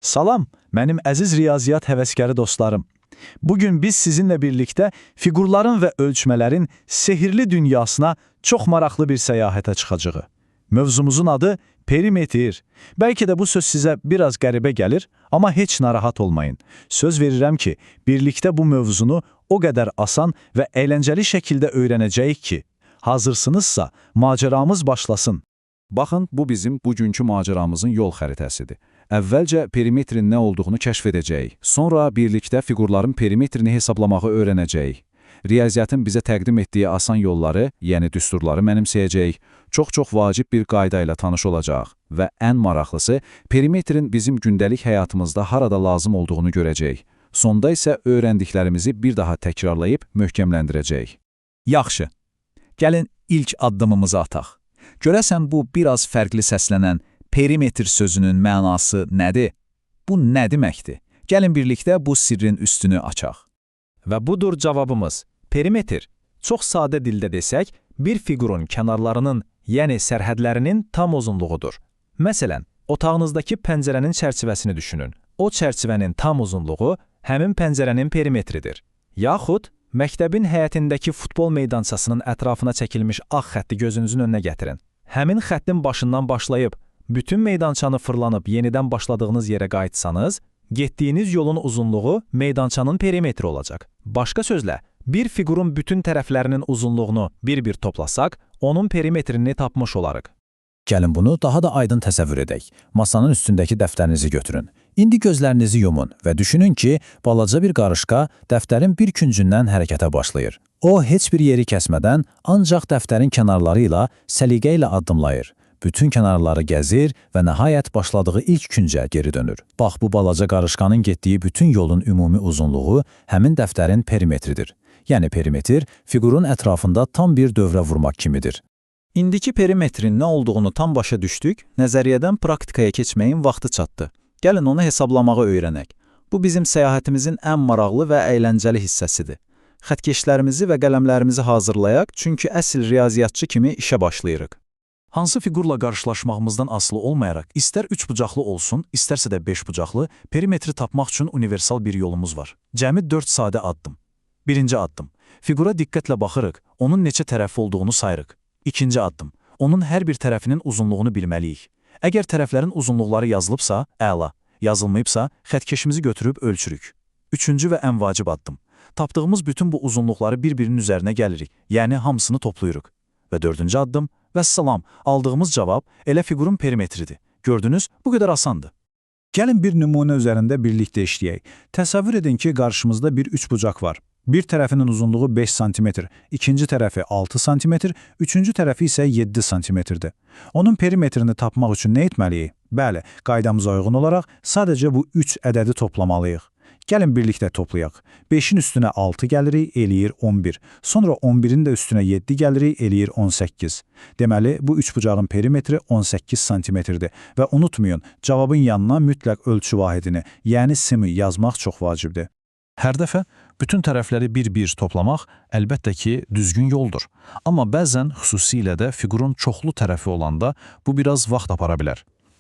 Salam, mənim əziz riyaziyyat həvəskarı dostlarım. Bugün biz sizinlə birlikdə fiqurların və ölçmələrin sehirli dünyasına çox maraqlı bir səyahətə çıxacağıq. Mövzumuzun adı perimetr. Bəlkə də bu söz sizə biraz qəribə gəlir, amma heç narahat olmayın. Söz verirəm ki, birlikdə bu mövzunu o qədər asan və əyləncəli şəkildə öyrənəcəyik ki, hazırsınızsa macəramız başlasın. Baxın, bu bizim bugünkü macəramızın yol xəritəsidir. Əvvəlcə perimetrin nə olduğunu kəşf edəcəyik. Sonra birlikdə fiqurların perimetrini hesablamağı öyrənəcəyik. Riyaziyyatın bizə təqdim etdiyi asan yolları, yəni düsturları mənimsəyəcəyik. Çox vacib bir qayda ilə tanış olacaq və ən maraqlısı, perimetrin bizim gündəlik həyatımızda harada lazım olduğunu görəcəyik. Sonda isə öyrəndiklərimizi bir daha təkrarlayıb möhkəmləndirəcəyik. Yaxşı, gəlin ilk addımımızı ataq. Görəsən bu biraz fərqli səslənən perimetr sözünün mənası nədir? Bu nə deməkdir? Gəlin birlikdə bu sirrin üstünü açaq. Və budur cavabımız. Perimetr, çox sadə dildə desək, bir fiqurun kənarlarının, yəni sərhədlərinin tam uzunluğudur. Məsələn, otağınızdakı pəncərənin çərçivəsini düşünün. O çərçivənin tam uzunluğu həmin pəncərənin perimetridir. Yaxud, məktəbin həyətindəki futbol meydançasının ətrafına çəkilmiş ağ xətti gözünüzün önünə gətirin. Həmin xəttin başından başlayıb, bütün meydançanı fırlanıb yenidən başladığınız yerə qayıtsanız, getdiyiniz yolun uzunluğu meydançanın perimetri olacaq. Başqa sözlə, bir fiqurun bütün tərəflərinin uzunluğunu bir-bir toplasaq, onun perimetrini tapmış olarıq. Gəlin bunu daha da aydın təsəvvür edək. Masanın üstündəki dəftərinizi götürün. İndi gözlərinizi yumun və düşünün ki, balaca bir qarışqa dəftərin bir küncündən hərəkətə başlayır. O, heç bir yeri kəsmədən, ancaq dəftərin kənarları ilə səliqə ilə addımlayır. Bütün kənarları gəzir və nəhayət başladığı ilk küncə geri dönür. Bax, bu balaca qarışqanın getdiyi bütün yolun ümumi uzunluğu həmin dəftərin perimetridir. Yəni perimetr, fiqurun ətrafında tam bir dövrə vurmaq kimidir. İndiki perimetrin nə olduğunu tam başa düşdük, nəzəriyyədən praktikaya keçməyin vaxtı çatdı. Gəlin onu hesablamağı öyrənək. Bu bizim səyahətimizin ən maraqlı və əyləncəli hissəsidir. Xətkeşlərimizi və qələmlərimizi hazırlayaq, çünki əsl riyaziyyatçı kimi işə başlayırıq. Hansı fiqurla qarşılaşmağımızdan asılı olmayaraq, istər 3 bucaqlı olsun, istərsə də 5 bucaqlı, perimetri tapmaq üçün universal bir yolumuz var. Cəmi 4 sadə addım. Birinci addım. Fiqura diqqətlə baxırıq, onun neçə tərəfi olduğunu sayırıq. İkinci addım. Onun hər bir tərəfinin uzunluğunu bilməliyik. Əgər tərəflərin uzunluqları yazılıbsa, əla. Yazılmayıbsa, xətkeşimizi götürüb ölçürük. Üçüncü və ən vacib addım. Tapdığımız bütün bu uzunluqları bir-birinin üzərinə gəlirik, yəni hamısını toplayırıq. Və dördüncü addım, vəssalam, aldığımız cavab elə fiqurun perimetridir. Gördünüz, bu qədər asandır. Gəlin bir nümunə üzərində birlikdə işləyək. Təsəvvür edin ki, qarşımızda bir üçbucaq var. Bir tərəfinin uzunluğu 5 sm, ikinci tərəfi 6 sm, üçüncü tərəfi isə 7 sm-dir. Onun perimetrini tapmaq üçün nə etməliyik? Bəli, qaydamıza uyğun olaraq sadəcə bu 3 ədədi toplamalıyıq. Gəlin birlikdə toplayaq. 5-in üstünə 6 gəlirik, eləyir 11. Sonra 11-in də üstünə 7 gəlirik, eləyir 18. Deməli, bu üçbucağın perimetri 18 sm-dir. Və unutmayın, cavabın yanına mütləq ölçü vahidini, yəni simi yazmaq çox vacibdir. Hər dəfə bütün tərəfləri bir-bir toplamaq əlbəttə ki, düzgün yoldur. Amma bəzən xüsusilə də fiqurun çoxlu tərəfi olanda bu biraz vaxt apara bilər.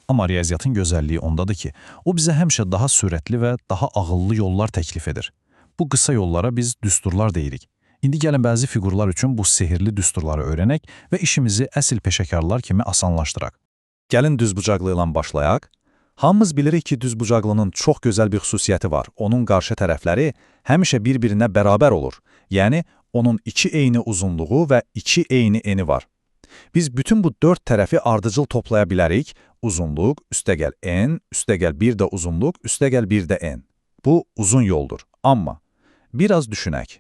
Amma riyaziyyatın gözəlliyi ondadır ki, o bizə həmişə daha sürətli və daha ağıllı yollar təklif edir. Bu qısa yollara biz düsturlar deyirik. İndi gəlin bəzi fiqurlar üçün bu sehirli düsturları öyrənək və işimizi əsl peşəkarlar kimi asanlaşdıraq. Gəlin düzbucaqlı ilə başlayaq. Hamımız bilirik ki, düzbucaqlının çox gözəl bir xüsusiyyəti var. Onun qarşı tərəfləri həmişə bir-birinə bərabər olur. Yəni, onun iki eyni uzunluğu və iki eyni eni var. Biz bütün bu 4 tərəfi ardıcıl toplaya bilərik. Uzunluq, üstəgəl n, üstəgəl bir də uzunluq, üstəgəl bir də n. Bu uzun yoldur. Amma biraz düşünək.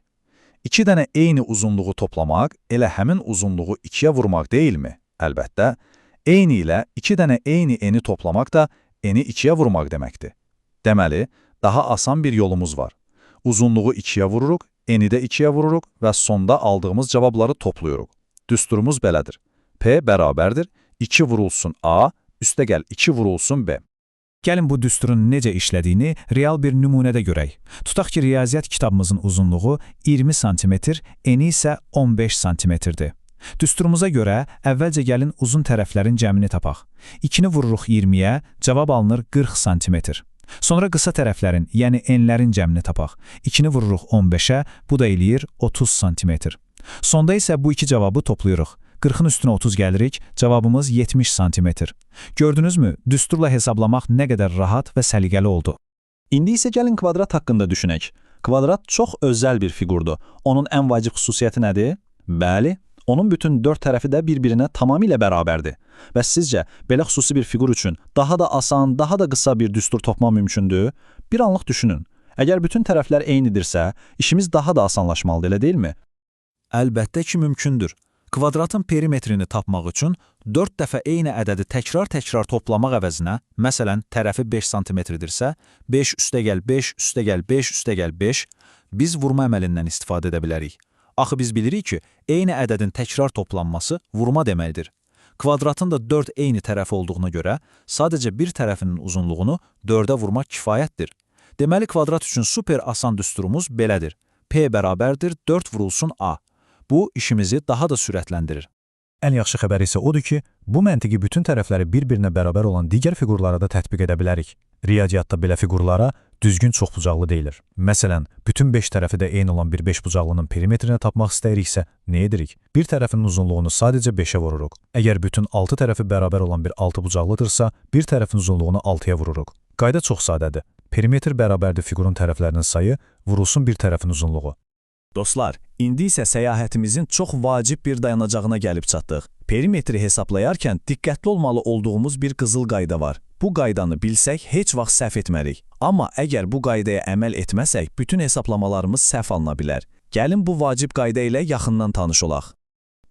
2 dənə eyni uzunluğu toplamaq elə həmin uzunluğu 2-yə vurmaq deyilmi? Əlbəttə, eyni ilə 2 dənə eyni eni toplamaq da eni 2-yə vurmaq deməkdir. Deməli, daha asan bir yolumuz var. Uzunluğu 2-yə vururuq, eni də 2-yə vururuq və sonda aldığımız cavabları toplayırıq. Düsturumuz belədir. P bərabərdir, 2 vurulsun A, üstəgəl 2 vurulsun B. Gəlin bu düsturun necə işlədiyini real bir nümunədə görək. Tutaq ki, riyaziyyat kitabımızın uzunluğu 20 sm, eni isə 15 sm-dir. Düsturumuza görə əvvəlcə gəlin uzun tərəflərin cəmini tapaq. 2-ni vururuq 20-yə, cavab alınır 40 sm. Sonra qısa tərəflərin, yəni enlərin cəmini tapaq. 2-ni vururuq 15-ə, bu da eləyir 30 sm. Sonda isə bu iki cavabı toplayırıq. 40-ın üstünə 30 gəlirik, cavabımız 70 sm. Gördünüzmü, düsturla hesablamaq nə qədər rahat və səliqəli oldu. İndi isə gəlin kvadrat haqqında düşünək. Kvadrat çox özəl bir fiqurdur. Onun ən vacib xüsusiyyəti nədir? Bəli, onun bütün 4 tərəfi də bir-birinə tamamilə bərabərdir. Bəs sizcə, belə xüsusi bir fiqur üçün daha da asan, daha da qısa bir düstur tapmaq mümkündür? Bir anlıq düşünün. Əgər bütün tərəflər eynidirsə, işimiz daha da asanlaşmalıdır, elə deyilmi? Əlbəttə ki, mümkündür. Kvadratın perimetrini tapmaq üçün 4 dəfə eyni ədədi təkrar-təkrar toplamaq əvəzinə, məsələn, tərəfi 5 sm-dirsə, 5 üstəgəl 5 üstəgəl 5 üstəgəl 5, biz vurma əməlindən istifadə edə bilərik. Axı biz bilirik ki, eyni ədədin təkrar toplanması vurma deməkdir. Kvadratın da 4 eyni tərəfi olduğuna görə, sadəcə bir tərəfinin uzunluğunu 4-ə vurmaq kifayətdir. Deməli, kvadrat üçün super asan düsturumuz belədir. P bərabərdir 4 vurulsun A. Bu, işimizi daha da sürətləndirir. Ən yaxşı xəbər isə odur ki, bu məntiqi bütün tərəfləri bir-birinə bərabər olan digər fiqurlara da tətbiq edə bilərik. Riyaziyyatda belə fiqurlara düzgün çoxbucaqlı deyilir. Məsələn, bütün 5 tərəfi də eyni olan bir 5 bucaqlının perimetrini tapmaq istəyiriksə, nə edirik? Bir tərəfinin uzunluğunu sadəcə 5-ə vururuq. Əgər bütün 6 tərəfi bərabər olan bir 6 bucaqlıdırsa, bir tərəfin uzunluğunu 6-ya vururuq. Qayda çox sadədir. Perimetr bərabərdir fiqurun tərəflərinin sayı, vurulsun bir tərəfin uzunluğu. Dostlar, indi isə səyahətimizin çox vacib bir dayanacağına gəlib çatdıq. Perimetri hesablayarkən diqqətli olmalı olduğumuz bir qızıl qayda var. Bu qaydanı bilsək, heç vaxt səhv etmərik. Amma əgər bu qaydaya əməl etməsək, bütün hesablamalarımız səhv alına bilər. Gəlin bu vacib qayda ilə yaxından tanış olaq.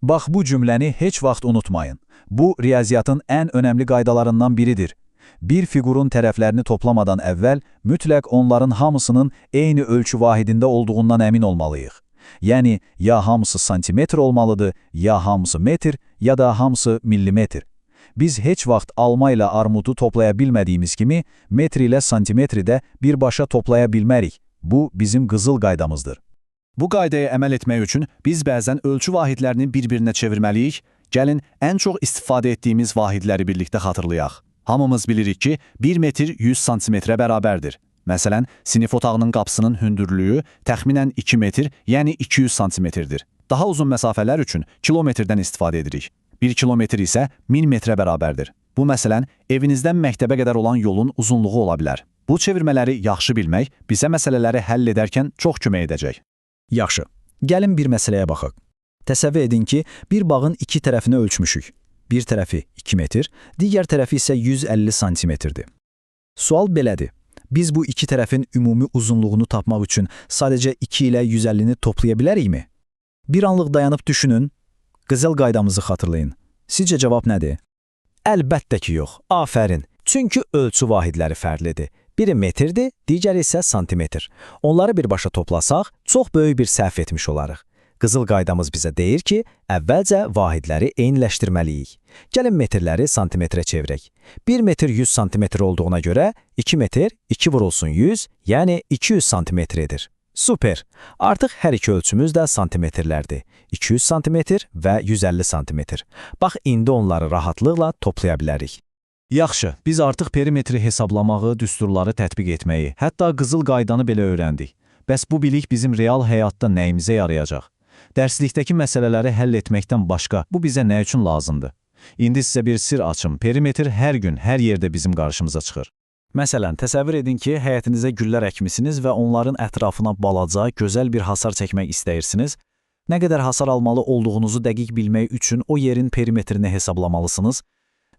Bax, bu cümləni heç vaxt unutmayın. Bu, riyaziyyatın ən önəmli qaydalarından biridir. Bir fiqurun tərəflərini toplamadan əvvəl mütləq onların hamısının eyni ölçü vahidində olduğundan əmin olmalıyıq. Yəni, ya hamısı santimetr olmalıdır, ya hamısı metr, ya da hamısı millimetr. Biz heç vaxt alma ilə armudu toplaya bilmədiyimiz kimi, metr ilə santimetri də birbaşa toplaya bilmərik. Bu, bizim qızıl qaydamızdır. Bu qaydaya əməl etmək üçün biz bəzən ölçü vahidlərini bir-birinə çevirməliyik. Gəlin, ən çox istifadə etdiyimiz vahidləri birlikdə xatırlayaq. Hamımız bilirik ki, 1 metr 100 santimetrə bərabərdir. Məsələn, sinif otağının qapısının hündürlüyü təxminən 2 metr, yəni 200 santimetrdir. Daha uzun məsafələr üçün kilometrdən istifadə edirik. 1 kilometr isə 1000 metrə bərabərdir. Bu, məsələn, evinizdən məktəbə qədər olan yolun uzunluğu ola bilər. Bu çevirmələri yaxşı bilmək bizə məsələləri həll edərkən çox kömək edəcək. Yaxşı, gəlin bir məsələyə baxaq. Təsəvvür edin ki, bir bağın iki tərəfini ölçmüşük. Bir tərəfi 2 metr, digər tərəfi isə 150 santimetrdir. Sual belədir. Biz bu iki tərəfin ümumi uzunluğunu tapmaq üçün sadəcə 2 ilə 150-ni toplaya bilərikmi? Bir anlıq dayanıb düşünün, qızıl qaydamızı xatırlayın. Sizcə cavab nədir? Əlbəttə ki, yox. Afərin. Çünki ölçü vahidləri fərqlidir. Biri metrdir, digəri isə santimetr. Onları birbaşa toplasaq, çox böyük bir səhv etmiş olarıq. Qızıl qaydamız bizə deyir ki, əvvəlcə vahidləri eyniləşdirməliyik. Gəlin metrləri santimetrə çevirək. 1 metr 100 santimetr olduğuna görə 2 metr 2 vurulsun 100, yəni 200 santimetrdir. Super! Artıq hər iki ölçümüz də santimetrlərdir. 200 santimetr və 150 santimetr. Bax, indi onları rahatlıqla toplaya bilərik. Yaxşı, biz artıq perimetri hesablamağı, düsturları tətbiq etməyi, hətta qızıl qaydanı belə öyrəndik. Bəs bu bilik bizim real həyatda nəyimizə yarayacaq? Dərslikdəki məsələləri həll etməkdən başqa bu bizə nə üçün lazımdır? İndi sizə bir sir açım. Perimetr hər gün, hər yerdə bizim qarşımıza çıxır. Məsələn, təsəvvür edin ki, həyətinizə güllər əkmisiniz və onların ətrafına balaca, gözəl bir hasar çəkmək istəyirsiniz. Nə qədər hasar almalı olduğunuzu dəqiq bilmək üçün o yerin perimetrini hesablamalısınız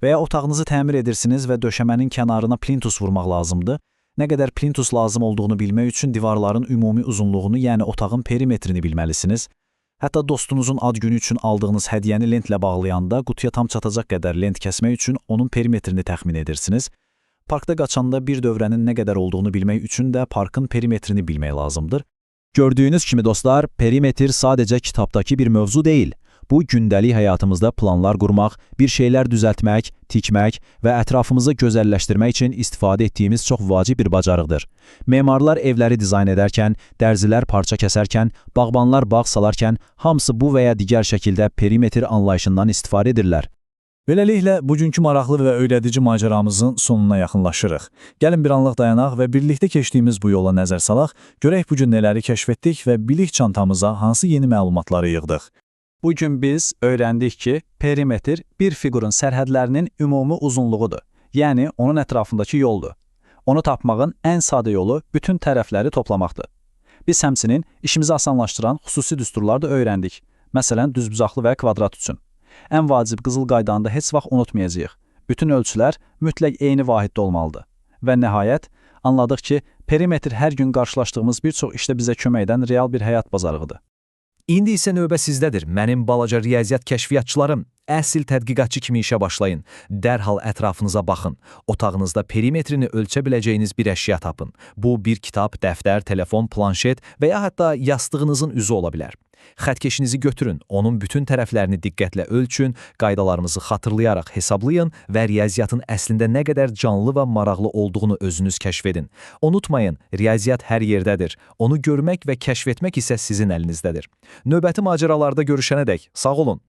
və ya otağınızı təmir edirsiniz və döşəmənin kənarına plintus vurmaq lazımdır. Nə qədər plintus lazım olduğunu bilmək üçün divarların ümumi uzunluğunu, yəni otağın perimetrini bilməlisiniz. Hətta dostunuzun ad günü üçün aldığınız hədiyyəni lentlə bağlayanda qutuya tam çatacaq qədər lent kəsmək üçün onun perimetrini təxmin edirsiniz. Parkda qaçanda bir dövrənin nə qədər olduğunu bilmək üçün də parkın perimetrini bilmək lazımdır. Gördüyünüz kimi dostlar, perimetr sadəcə kitabdakı bir mövzu deyil. Bu, gündəlik həyatımızda planlar qurmaq, bir şeylər düzəltmək, tikmək və ətrafımızı gözəlləşdirmək üçün istifadə etdiyimiz çox vacib bir bacarıqdır. Memarlar evləri dizayn edərkən, dərzilər parça kəsərkən, bağbanlar bağ salarkən, hamısı bu və ya digər şəkildə perimetr anlayışından istifadə edirlər. Beləliklə, bugünkü maraqlı və öyrədici macəramızın sonuna yaxınlaşırıq. Gəlin bir anlıq dayanaq və birlikdə keçdiyimiz bu yola nəzər salaq, görək bu gün nələri kəşf etdik və bilik çantamıza hansı yeni məlumatları yığdıq. Bu gün biz öyrəndik ki, perimetr bir fiqurun sərhədlərinin ümumi uzunluğudur, yəni onun ətrafındakı yoldur. Onu tapmağın ən sadə yolu bütün tərəfləri toplamaqdır. Biz həmçinin işimizi asanlaşdıran xüsusi düsturlar da öyrəndik. Məsələn, düzbucaqlı və kvadrat üçün. Ən vacib qızıl qaydanı da heç vaxt unutmayacağıq. Bütün ölçülər mütləq eyni vahiddə olmalıdır. Və nəhayət, anladıq ki, perimetr hər gün qarşılaşdığımız bir çox işdə bizə kömək edən real bir həyat bazarığıdır. İndi isə növbə sizdədir, mənim balaca riyaziyyat kəşfiyyatçılarım. Əsl tədqiqatçı kimi işə başlayın. Dərhal ətrafınıza baxın. Otağınızda perimetrini ölçə biləcəyiniz bir əşya tapın. Bu bir kitab, dəftər, telefon, planşet və ya hətta yastığınızın üzü ola bilər. Xətkeşinizi götürün, onun bütün tərəflərini diqqətlə ölçün, qaydalarımızı xatırlayaraq hesablayın və riyaziyyatın əslində nə qədər canlı və maraqlı olduğunu özünüz kəşf edin. Unutmayın, riyaziyyat hər yerdədir. Onu görmək və kəşf etmək isə sizin əlinizdədir. Növbəti macəralarda görüşənədək sağ olun.